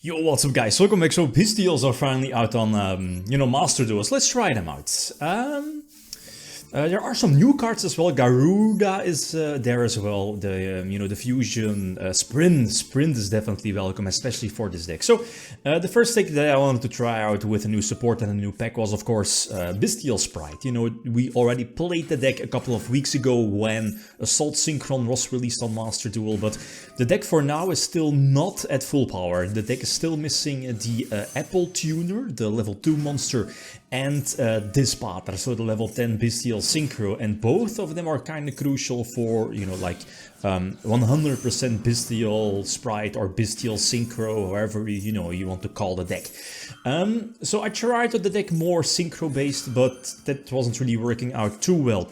Yo, what's up guys, welcome back. So Bystials are finally out on, Master Duels. Let's try them out. There are some new cards as well. Garuda is there as well. The fusion sprint is definitely welcome, especially for this deck. So the first deck that I wanted to try out with a new support and a new pack was, of course, Bystial Spright. You know, we already played the deck a couple of weeks ago when Assault Synchron was released on Master Duel, but the deck for now is still not at full power. The deck is still missing the Apple Tuner, the level 2 monster, and Dispater, so the level 10 Bystial Synchro, and both of them are kind of crucial for, 100% Bystial Spright or Bystial Synchro, however you want to call the deck. So I tried the deck more Synchro based, but that wasn't really working out too well.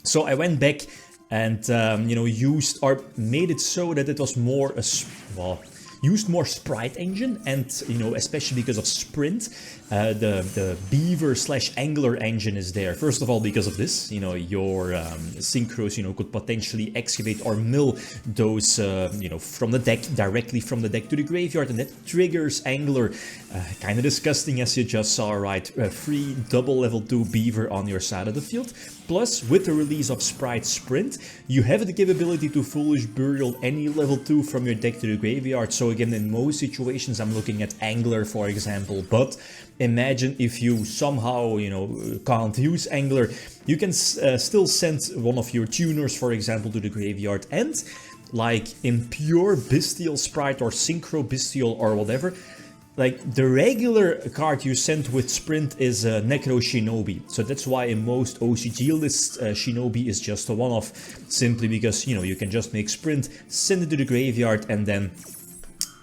So I went back and used or made it so that it was more used more Spright engine, and especially because of Sprint, the Beaver / Angler engine is there. First of all, because of this, your synchros, could potentially excavate or mill those, from the deck, directly from the deck to the graveyard, and that triggers Angler. Kind of disgusting, as you just saw, right? Free double level 2 Beaver on your side of the field. Plus, with the release of Spright Sprint, you have the capability to Foolish Burial any level 2 from your deck to the graveyard. So again, in most situations, I'm looking at Angler, for example. But imagine if you somehow, can't use Angler, you can still send one of your tuners, for example, to the graveyard. And, like in pure Bystial Spright or Synchro Bystial or whatever, like the regular card you send with Sprint is Necro Shinobi. So that's why in most OCG lists Shinobi is just a one-off, simply because, you can just make Sprint, send it to the graveyard, and then,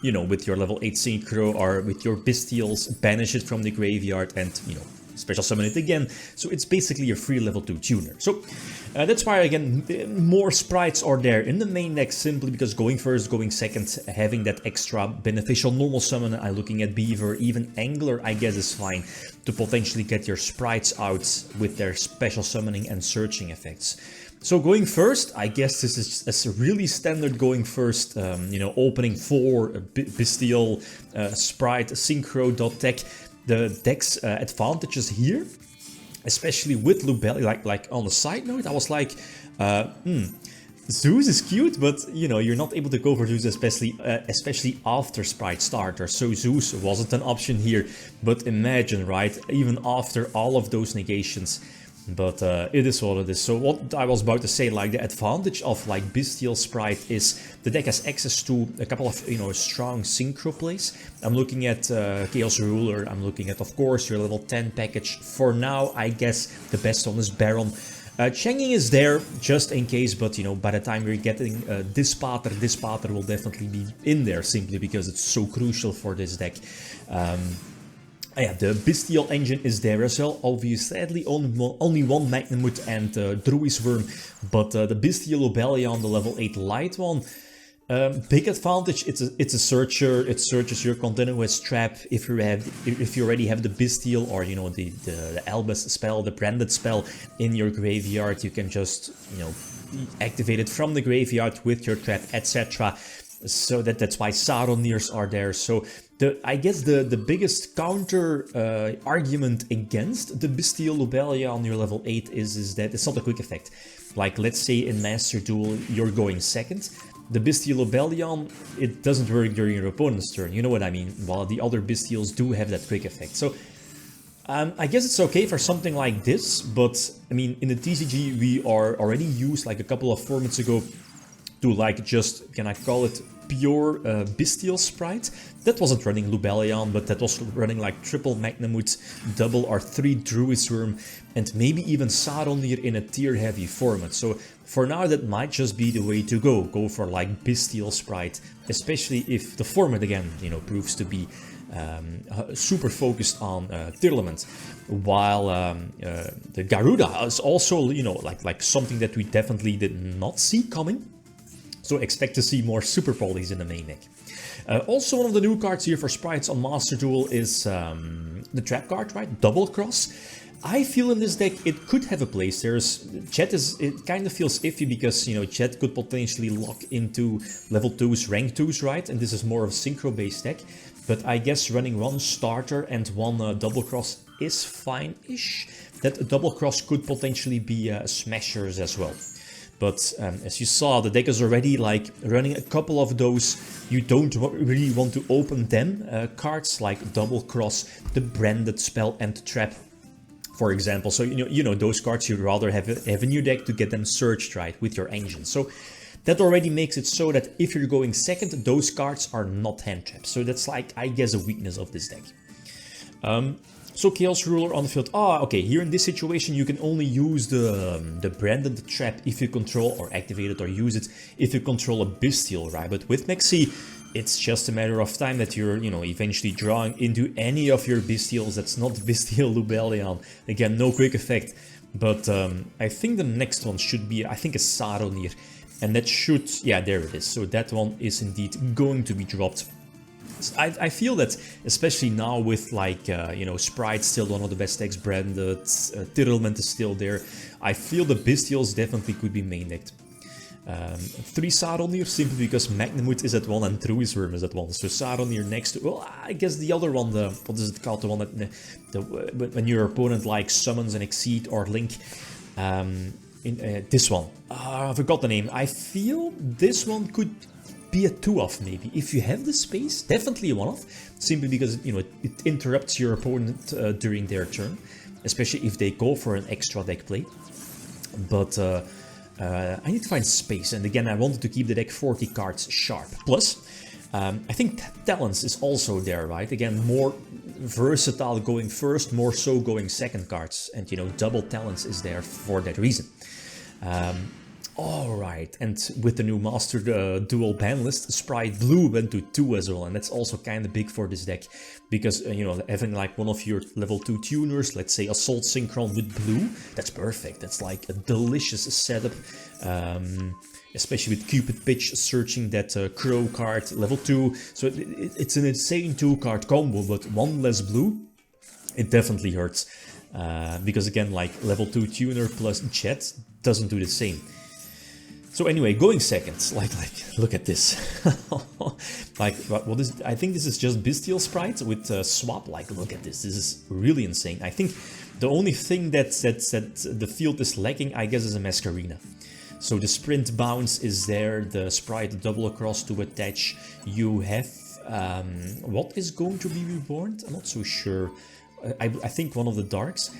with your level 8 Synchro or with your Bystials, banish it from the graveyard and, special summon it again. So it's basically a free level 2 tuner. So that's why, again, more Sprites are there in the main deck, simply because going first, going second, having that extra beneficial normal summon. I'm looking at Beaver, even Angler, I guess, is fine to potentially get your Sprites out with their special summoning and searching effects. So going first, I guess this is a really standard going first, opening for Bystial Spright Synchro.tech. The deck's advantages here, especially with Lubellia, like on a side note, I was like, Zeus is cute, but you're not able to go for Zeus, especially after Spright starter. So Zeus wasn't an option here, but imagine, right, even after all of those negations. But it is what it is. So what I was about to say, like the advantage of like Bystial Spright is the deck has access to a couple of strong synchro plays. I'm looking at Chaos Ruler. I'm looking at, of course, your level 10 package. For now, I guess the best one is Baron. Changing is there just in case, but by the time we're getting Dispater will definitely be in there, simply because it's so crucial for this deck. Yeah, the Bystial engine is there as well. Obviously, only one Magnamut and Druid's Worm, but the Bystial Lubellia on the level 8 light one, big advantage. It's a searcher. It searches your continuous trap. If you already have the Bystial or the Albus spell, the branded spell in your graveyard, you can just activate it from the graveyard with your trap, etc. So that's why Saronirs are there. So I guess the biggest counter argument against the Bystial Lubellia on your level 8 is that it's not a quick effect. Like, let's say in Master Duel you're going second. The Bystial Lubellia, it doesn't work during your opponent's turn, you know what I mean? While the other Bystials do have that quick effect. So I guess it's okay for something like this, but I mean, in the TCG we are already used like a couple of formats ago to like just, can I call it, pure Bystial Spright. That wasn't running Lubellion, but that was running like triple Magnamut, double or 3 Druid's Worm, and maybe even Saronir in a tier heavy format. So for now that might just be the way to go. Go for like Bystial Spright, especially if the format again, proves to be super focused on Tirlement. While the Garuda is also, like something that we definitely did not see coming. So expect to see more Super Polys in the main deck. Also, one of the new cards here for Sprites on Master Duel is the Trap card, right? Double Cross. I feel in this deck it could have a place. It kind of feels iffy because, Chet could potentially lock into level 2s, rank 2s, right? And this is more of a synchro based deck. but I guess running one starter and one double cross is fine-ish. That double cross could potentially be smashers as well. But as you saw, the deck is already like running a couple of those. You don't really want to open them cards like double cross, the branded spell and trap, for example. So you know those cards you'd rather have in your deck to get them searched right with your engine. So that already makes it so that if you're going second, those cards are not hand traps. So that's like, I guess, a weakness of this deck. So Chaos Ruler on the field. Okay, here in this situation you can only use the branded trap if you control or activate it or use it if you control a Bystial, right? But with Maxi, it's just a matter of time that you're, you know, eventually drawing into any of your Bystials that's not Bystial Lubellion. Again, no quick effect. But I think the next one should be, I think, a Saronir. And that should, yeah, there it is. So that one is indeed going to be dropped. I feel that, especially now with like, you know, Spright still one of the best decks branded, Tirlement is still there, I feel the Bystials definitely could be main decked. 3 Saronir simply because Magnamut is at 1 and Druisworm is at 1. So Saronir next to, well, I guess the other one, what is it called, the one that, when your opponent like summons an Exceed or Link, this one, I forgot the name. I feel this one could be a 2-off maybe. If you have the space, definitely a 1-off, simply because, you know, it interrupts your opponent during their turn, especially if they go for an extra deck play. But I need to find space, and again, I wanted to keep the deck 40 cards sharp. Plus, I think Talents is also there, right? Again, more versatile going first, more so going second cards, and, you know, double Talents is there for that reason. Alright, and with the new Master Duel ban list, Spright Blue went to 2 as well, and that's also kind of big for this deck, because, you know, having like one of your level 2 tuners, let's say Assault Synchron with Blue, that's perfect. That's like a delicious setup, especially with Cupid Pitch searching that Crow card, level 2, so it's an insane 2-card combo, but 1 less blue, it definitely hurts, because again, like level 2 tuner plus Jet doesn't do the same. So anyway, going second, like look at this. Like, what is? I think this is just Bystial Spright with swap. Like, look at this. This is really insane. I think the only thing that the field is lacking, I guess, is a Masquerena. So the sprint bounce is there. The Spright double across to attach. You have what is going to be reborn? I'm not so sure. I think one of the darks.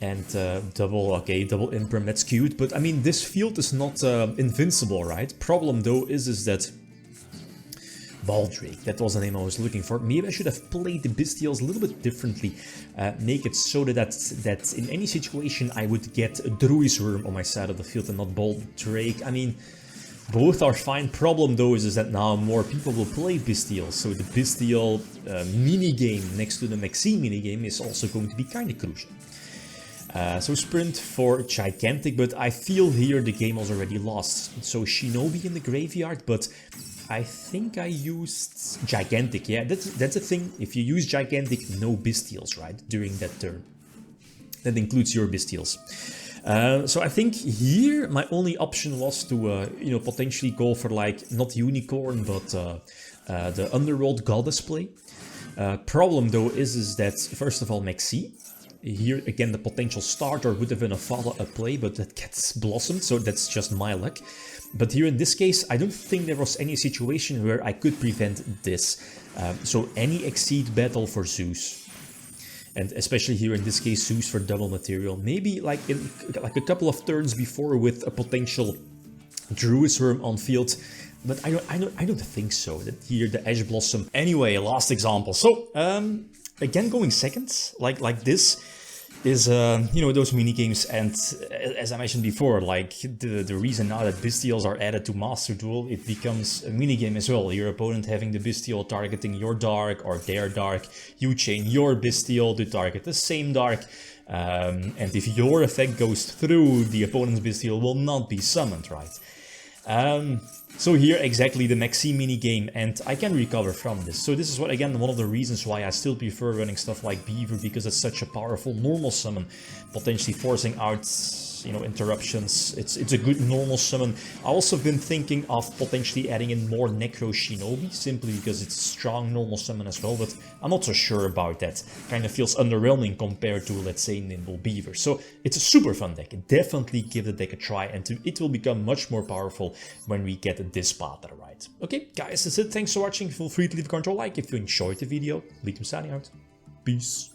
And double Imperm, that's cute, but I mean, this field is not invincible, right? Problem though is that Baldrake, that was the name I was looking for. Maybe I should have played the Bystials a little bit differently, make it so that in any situation I would get a Druisworm on my side of the field and not Baldrake. I mean, both are fine. Problem though is that now more people will play Bystials, so the Bystial minigame next to the Maxi minigame is also going to be kind of crucial. So sprint for Gigantic, but I feel here the game was already lost. So Shinobi in the graveyard, but I think I used Gigantic. Yeah, that's the thing. If you use Gigantic, no Bystials, right, during that turn. That includes your Bystials. So I think here my only option was to, you know, potentially go for like, not Unicorn, but the Underworld Goddess play. Problem though is that, first of all, Maxi. Here, again, the potential starter would have been a follow-up play, but that gets blossomed, so that's just my luck. But here in this case, I don't think there was any situation where I could prevent this. So any Exceed battle for Zeus. And especially here in this case, Zeus for double material. Maybe like a couple of turns before with a potential Druisworm on field. But I don't think so. That here the Ash Blossom. Anyway, last example. So again, going second, like this, is, you know, those minigames, and as I mentioned before, like the reason now that Bystials are added to Master Duel, it becomes a minigame as well. Your opponent having the Bystial targeting your Dark or their Dark, you chain your Bystial to target the same Dark, and if your effect goes through, the opponent's Bystial will not be summoned, right? So here exactly the Maxi minigame, and I can recover from this. So this is what, again, one of the reasons why I still prefer running stuff like Beaver, because it's such a powerful normal summon, potentially forcing out you know, interruptions. It's a good normal summon. I also been thinking of potentially adding in more Necro Shinobi, simply because it's a strong normal summon as well, but I'm not so sure about that. Kind of feels underwhelming compared to, let's say, Nimble Beaver. So it's a super fun deck. Definitely give the deck a try, and it will become much more powerful when we get this path right. Okay, guys, that's it. Thanks for watching. Feel free to leave a comment or like if you enjoyed the video. Leave signing out. Peace.